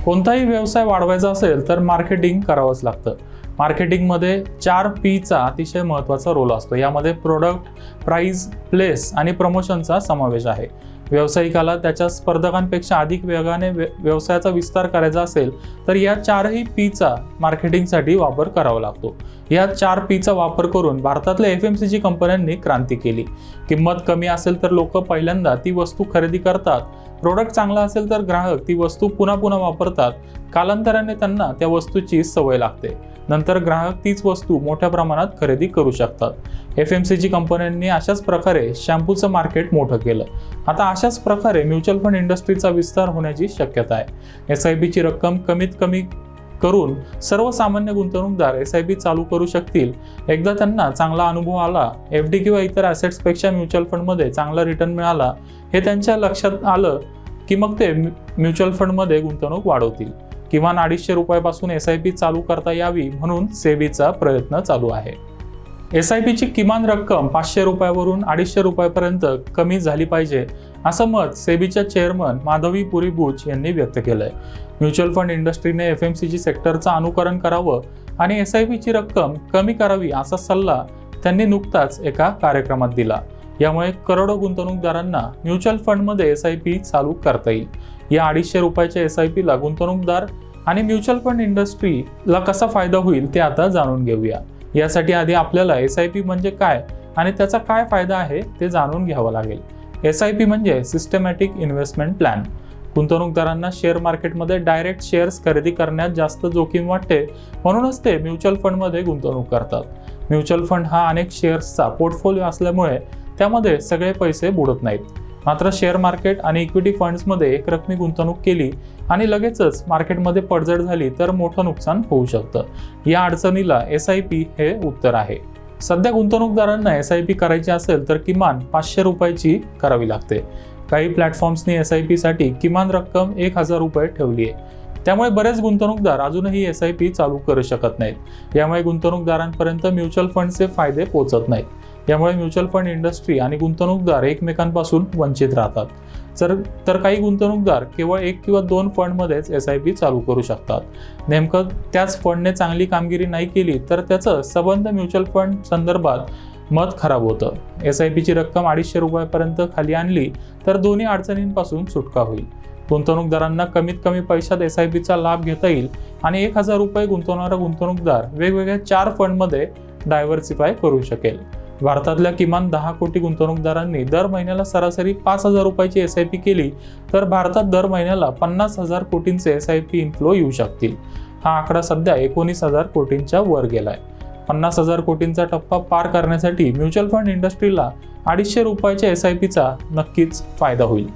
कोणताही व्यवसाय वाढवायचा असेल तर मार्केटिंग करावंच लागतं। मार्केटिंगमध्ये 4P चा अतिशय महत्त्वाचा रोल असतो। यामध्ये प्रोडक्ट, प्राइस, प्लेस आणि प्रमोशनचा समावेश आहे। व्यावसायिकाला त्याच्या स्पर्धकांपेक्षा अधिक वेगाने व्यवसायाचा विस्तार करायचा असेल तर या 4ही P चा मार्केटिंगसाठी वापर करावा लागतो। या 4P चा वापर करून भारतातल्या FMCG कंपन्यांनी क्रांती केली। किंमत कमी असेल तर लोक पहिल्यांदा ती वस्तू खरेदी करतात। प्रोडक्ट चांगला असेल तर ग्राहक ती वस्तू पुन्हा पुन्हा वापरतात। कालांतराने त्यांना त्या वस्तूची सवय लागते। नंतर ग्राहक तीच वस्तू मोठ्या प्रमाणात खरेदी करू शकतात। FMCG कंपन्यांनी अशाच प्रकारे शॅम्पूचं मार्केट मोठं केलं। आता अशाच प्रकारे म्युच्युअल फंड इंडस्ट्रीचा विस्तार होण्याची शक्यता आहे। SIP ची रक्कम कमीत कमी करून सर्वसामान्य गुंतवणूकदार SIP चालू करू शकतील। एकदा त्यांना चांगला अनुभव आला, FD किंवा इतर ॲसेट्स पेक्षा म्युच्युअल फंडमध्ये चांगला रिटर्न मिळाला हे त्यांच्या लक्षात आलं की मग ते म्युच्युअल फंडमध्ये गुंतवणूक वाढवतील। किमान 250 रुपयापासून SIP चालू करता यावी म्हणून सेबीचा प्रयत्न चालू आहे। SIP ची किमान रक्कम 500 रुपयावरून 250 रुपयापर्यंत कमी झाली पाहिजे असं मत सेबीच्या चेअरमन माधवी पुरी बुच यांनी व्यक्त केलंय। म्युच्युअल फंड इंडस्ट्रीने FMCG सेक्टरचं अनुकरण करावं आणि SIP ची रक्कम कमी करावी असा सल्ला त्यांनी नुकताच एका कार्यक्रमात दिला। यामुळे करोडो गुंतवणूकदारांना म्युच्युअल फंडमध्ये SIP चालू करता येईल। या 250 रुपयाच्या SIP ला गुंतवणूकदार आणि म्युच्युअल फंड इंडस्ट्रीला कसा फायदा होईल ते आता जाणून घेऊया। यासाठी आधी आपल्याला SIP म्हणजे काय आणि त्याचा काय फायदा आहे ते जाणून घ्यावं लागेल। SIP म्हणजे सिस्टमॅटिक इन्व्हेस्टमेंट प्लॅन। गुंतवणूकदारांना शेअर मार्केटमध्ये डायरेक्ट शेअर्स खरेदी करण्यात जास्त जोखीम वाटते, म्हणूनच ते म्युच्युअल फंडमध्ये गुंतवणूक करतात। म्युच्युअल फंड हा अनेक शेअर्सचा पोर्टफोलिओ असल्यामुळे त्यामध्ये सगळे पैसे बुडत नाहीत। मात्र शेअर मार्केट आणि इक्विटी फंड्समध्ये एकरकमी गुंतवणूक केली आणि लगेचच मार्केटमध्ये पडझड झाली तर मोठं नुकसान होऊ शकतं। या अडचणीला SIP हे उत्तर आहे। सध्या गुंतवणूकदारांना SIP करायची असेल तर किमान 500 रुपयाची करावी लागते। काही प्लॅटफॉर्म्सनी SIP साठी किमान रक्कम 1000 रुपये ठेवली आहे। त्यामुळे बरेच गुंतवणूकदार अजूनही SIP चालू करू शकत नाहीत। यामुळे गुंतवणूकदारांपर्यंत म्युच्युअल फंडचे फायदे पोहोचत नाहीत। यामुळे म्युच्युअल फंड इंडस्ट्री आणि गुंतवणूकदार एकमेकांपासून वंचित राहतात। तर काही गुंतवणूकदार केवळ 1 किंवा 2 फंडमध्येच SIP चालू करू शकतात। नेमकं त्याच फंडने चांगली कामगिरी नाही केली तर त्याचं संबंध म्युच्युअल फंड संदर्भात मत खराब होतं। SIP ची रक्कम 250 रुपयापर्यंत खाली आणली तर दोन्ही अडचणींपासून सुटका होईल। गुंतवणूकदारांना कमीत कमी पैशात SIP चा लाभ घेता येईल आणि 1000 रुपये गुंतवणारा गुंतवणूकदार वेगवेगळ्या 4 फंडमध्ये डायव्हर्सिफाय करू शकेल। भारतातल्या किमान 10 कोटी गुंतवणूकदारांनी दर महिन्याला सरासरी 5000 रुपयाची SIP केली तर भारतात दर महिन्याला 50,000 कोटींचे SIP इन्फ्लो येऊ शकतील। हा आकडा सध्या 19,000 कोटींच्या वर गेलाय। 50,000 कोटींचा टप्पा पार करण्यासाठी म्युच्युअल फंड इंडस्ट्रीला 250 रुपयाच्या SIP चा नक्कीच फायदा होईल।